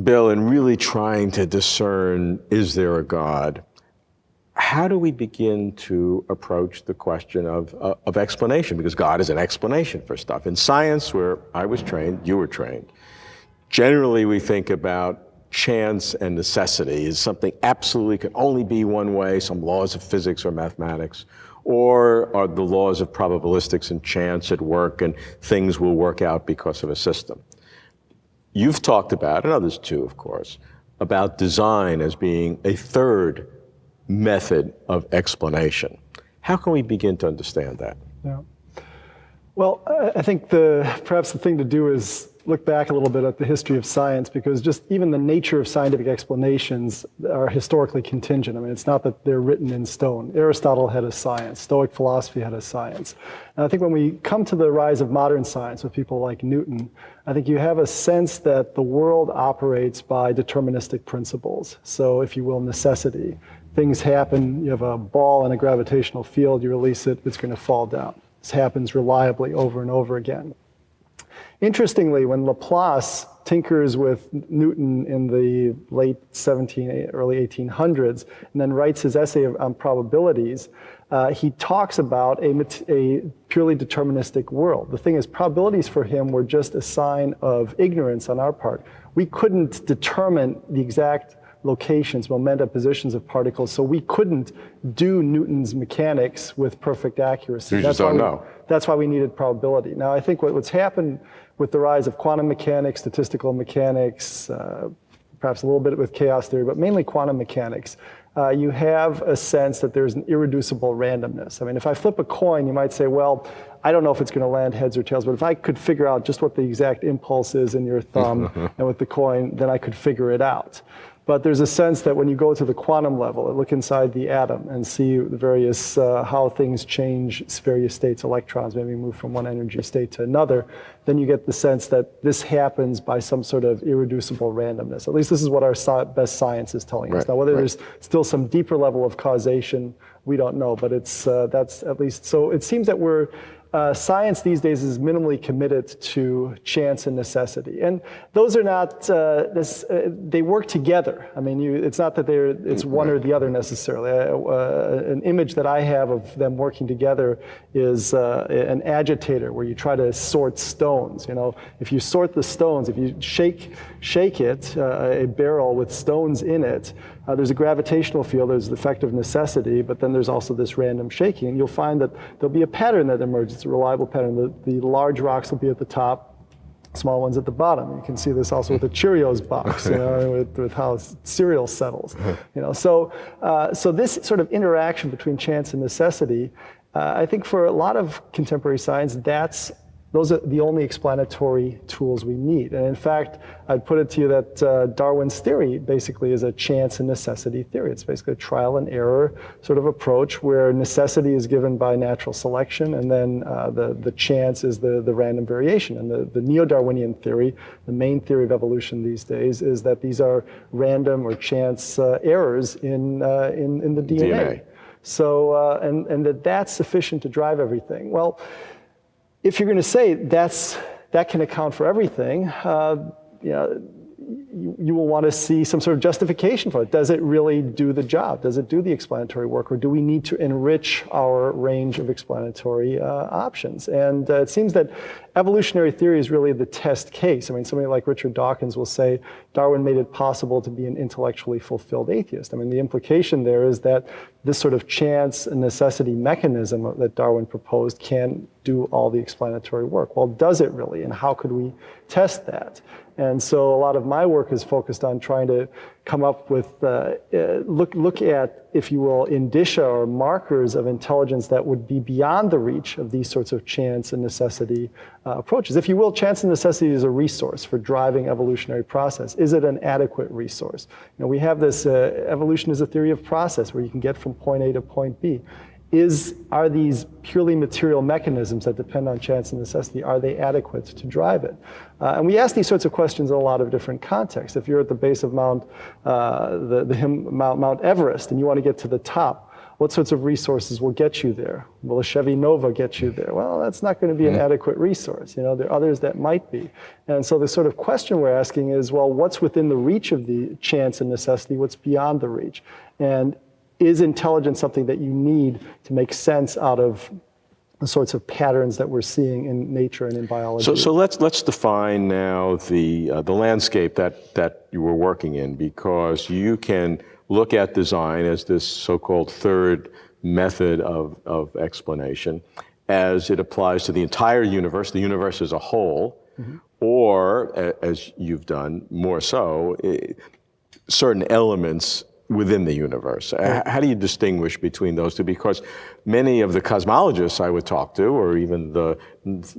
Bill, in really trying to discern, is there a God? How do we begin to approach the question of explanation? Because God is an explanation for stuff. In science, where I was trained, you were trained, generally we think about chance and necessity as something absolutely can only be one way, some laws of physics or mathematics, or are the laws of probabilistics and chance at work and things will work out because of a system. You've talked about, and others too, of course, about design as being a third method of explanation. How can we begin to understand that? Yeah. Well, I think perhaps the thing to do is look back a little bit at the history of science, because just even the nature of scientific explanations are historically contingent. I mean, it's not that they're written in stone. Aristotle had a science. Stoic philosophy had a science. And I think when we come to the rise of modern science with people like Newton, I think you have a sense that the world operates by deterministic principles. So, if you will, necessity. Things happen, you have a ball in a gravitational field, you release it, it's going to fall down. This happens reliably over and over again. Interestingly, when Laplace tinkers with Newton in the late early 1800s, and then writes his essay on probabilities, he talks about a purely deterministic world. The thing is, probabilities for him were just a sign of ignorance on our part. We couldn't determine the exact locations, momenta, positions of particles, so we couldn't do Newton's mechanics with perfect accuracy. You just don't know. That's why we needed probability. Now, I think what's happened with the rise of quantum mechanics, statistical mechanics, perhaps a little bit with chaos theory, but mainly quantum mechanics, you have a sense that there's an irreducible randomness. I mean, if I flip a coin, you might say, well, I don't know if it's going to land heads or tails, but if I could figure out just what the exact impulse is in your thumb and with the coin, then I could figure it out. But there's a sense that when you go to the quantum level and look inside the atom and see the various, how things change various states, electrons maybe move from one energy state to another, then you get the sense that this happens by some sort of irreducible randomness. At least this is what our best science is telling us. Now, whether there's still some deeper level of causation, we don't know, but that's at least, so it seems that science these days is minimally committed to chance and necessity. And those are not, they work together. I mean, it's not that it's one or the other necessarily. An image that I have of them working together is an agitator where you try to sort stones. You know, if you sort the stones, if you shake it, a barrel with stones in it, there's a gravitational field, there's the effect of necessity, but then there's also this random shaking. And you'll find that there'll be a pattern that emerges. It's a reliable pattern. The large rocks will be at the top, small ones at the bottom. You can see this also with the Cheerios box, you know, with how cereal settles. You know, so this sort of interaction between chance and necessity, I think for a lot of contemporary science, those are the only explanatory tools we need. And in fact, I'd put it to you that Darwin's theory basically is a chance and necessity theory. It's basically a trial and error sort of approach where necessity is given by natural selection, and then the chance is the random variation. And the neo-Darwinian theory, the main theory of evolution these days, is that these are random or chance errors in the DNA. So, and that's sufficient to drive everything. Well, if you're going to say that can account for everything, you will want to see some sort of justification for it. Does it really do the job? Does it do the explanatory work? Or do we need to enrich our range of explanatory options? And it seems that evolutionary theory is really the test case. I mean, somebody like Richard Dawkins will say Darwin made it possible to be an intellectually fulfilled atheist. I mean, the implication there is that this sort of chance and necessity mechanism that Darwin proposed can do all the explanatory work. Well, does it really? And how could we test that? And so a lot of my work is focused on trying to come up with, look at, if you will, indicia or markers of intelligence that would be beyond the reach of these sorts of chance and necessity approaches. If you will, chance and necessity is a resource for driving evolutionary process. Is it an adequate resource? You know, we have this, evolution is a theory of process where you can get from point A to point B. Are these purely material mechanisms that depend on chance and necessity, are they adequate to drive it? And we ask these sorts of questions in a lot of different contexts. If you're at the base of Mount Everest and you want to get to the top, What sorts of resources will get you there? Will a Chevy Nova get you there? Well, that's not going to be an adequate resource. There are others that might be. And so the sort of question we're asking is, well, what's within the reach of the chance and necessity? What's beyond the reach? And is intelligence something that you need to make sense out of the sorts of patterns that we're seeing in nature and in biology? So let's define now the landscape that you were working in, because you can look at design as this so-called third method of explanation as it applies to the entire universe, the universe as a whole, or, as you've done more so, certain elements within the universe. How do you distinguish between those two? Because many of the cosmologists I would talk to, or even the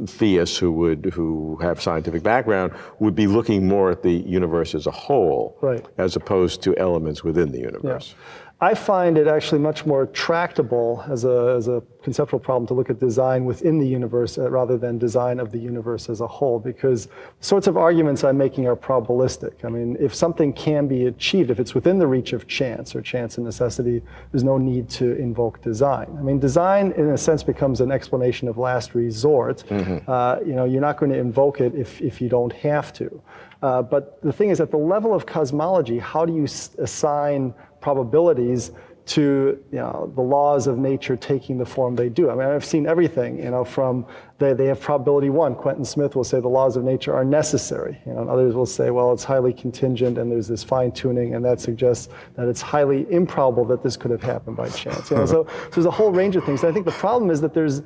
theists who have scientific background, would be looking more at the universe as a whole, as opposed to elements within the universe. I find it actually much more tractable as a conceptual problem to look at design within the universe rather than design of the universe as a whole, because the sorts of arguments I'm making are probabilistic. I mean, if something can be achieved, if it's within the reach of chance or chance and necessity, there's no need to invoke design. I mean, design in a sense becomes an explanation of last resort. You're not going to invoke it if you don't have to. But the thing is, at the level of cosmology, how do you assign probabilities to the laws of nature taking the form they do? I mean, I've seen everything, from they have probability 1. Quentin Smith will say the laws of nature are necessary. And others will say, well, it's highly contingent and there's this fine tuning, and that suggests that it's highly improbable that this could have happened by chance. So there's a whole range of things. And I think the problem is that there's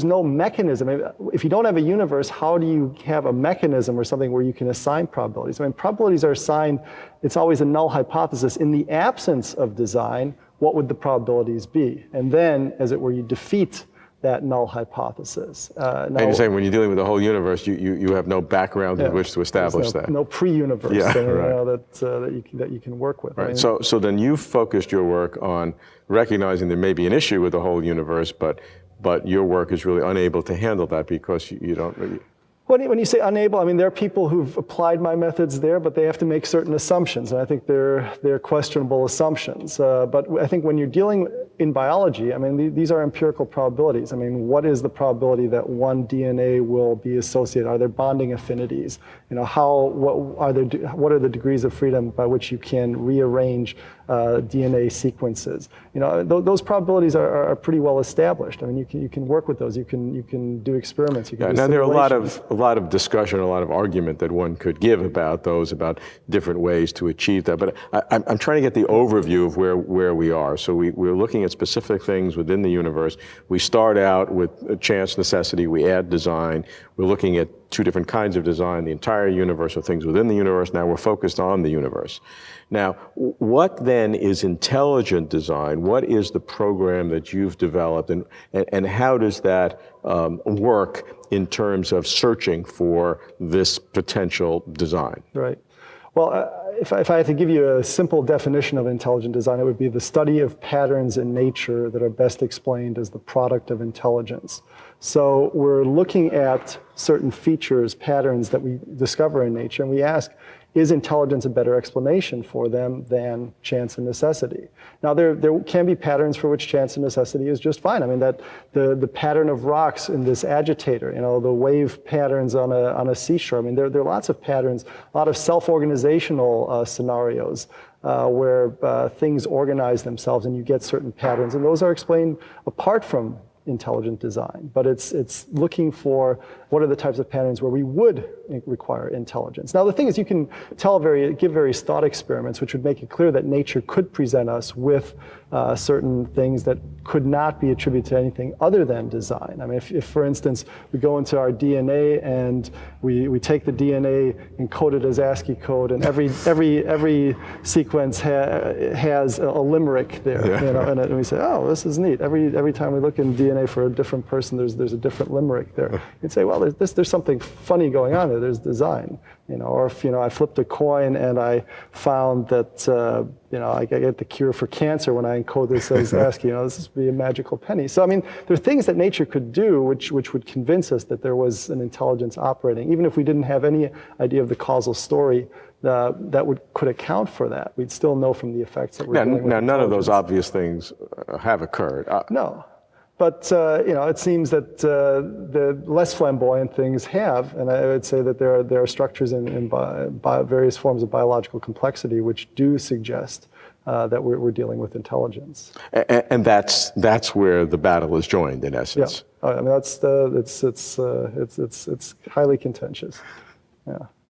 no mechanism. If you don't have a universe, how do you have a mechanism or something where you can assign probabilities? I mean, probabilities are assigned. It's always a null hypothesis. In the absence of design, what would the probabilities be? And then, as it were, you defeat that null hypothesis. And you're saying when you're dealing with the whole universe, you have no background in which to establish that. No pre-universe that you can work with. Right. So then you've focused your work on recognizing there may be an issue with the whole universe, but your work is really unable to handle that because you don't really. When you say unable, I mean, there are people who've applied my methods there, but they have to make certain assumptions, and I think they're questionable assumptions. But I think when you're dealing in biology, I mean, these are empirical probabilities. I mean, what is the probability that one DNA will be associated? Are there bonding affinities? What are the degrees of freedom by which you can rearrange DNA sequences? Those probabilities are pretty well established. I mean, you can work with those. You can do experiments. You can do now there are a lot of discussion, a lot of argument that one could give about different ways to achieve that. But I'm trying to get the overview of where we are. So we're looking at specific things within the universe. We start out with a chance necessity. We add design. We're looking at two different kinds of design, the entire universe or things within the universe. Now we're focused on the universe. Now, what then is intelligent design? What is the program that you've developed, and how does that work in terms of searching for this potential design? Right. Well, if I had to give you a simple definition of intelligent design, it would be the study of patterns in nature that are best explained as the product of intelligence. So we're looking at certain features, patterns that we discover in nature, and we ask, is intelligence a better explanation for them than chance and necessity? Now, there can be patterns for which chance and necessity is just fine. I mean, that the pattern of rocks in this agitator, the wave patterns on a seashore. I mean, there are lots of patterns, a lot of self-organizational scenarios where things organize themselves and you get certain patterns, and those are explained apart from intelligent design. But it's looking for what are the types of patterns where we would require intelligence. Now, the thing is, you can give various thought experiments which would make it clear that nature could present us with certain things that could not be attributed to anything other than design. I mean, if for instance, we go into our DNA and we take the DNA and code it as ASCII code, and every sequence has a limerick there, and we say, oh, this is neat. Every time we look in DNA for a different person, there's a different limerick there. You'd say, well, there's something funny going on there. There's design, or if I flipped a coin and I found that I get the cure for cancer when I encode this as ASCII. This would be a magical penny. So I mean, there are things that nature could do which would convince us that there was an intelligence operating, even if we didn't have any idea of the causal story could account for that. We'd still know from the effects that we're dealing with. Now, none of those intelligence. obvious things have occurred. No. But it seems that the less flamboyant things have, and I would say that there are structures in various forms of biological complexity which do suggest that we're dealing with intelligence. And that's where the battle is joined, in essence. Yeah, I mean it's highly contentious. Yeah.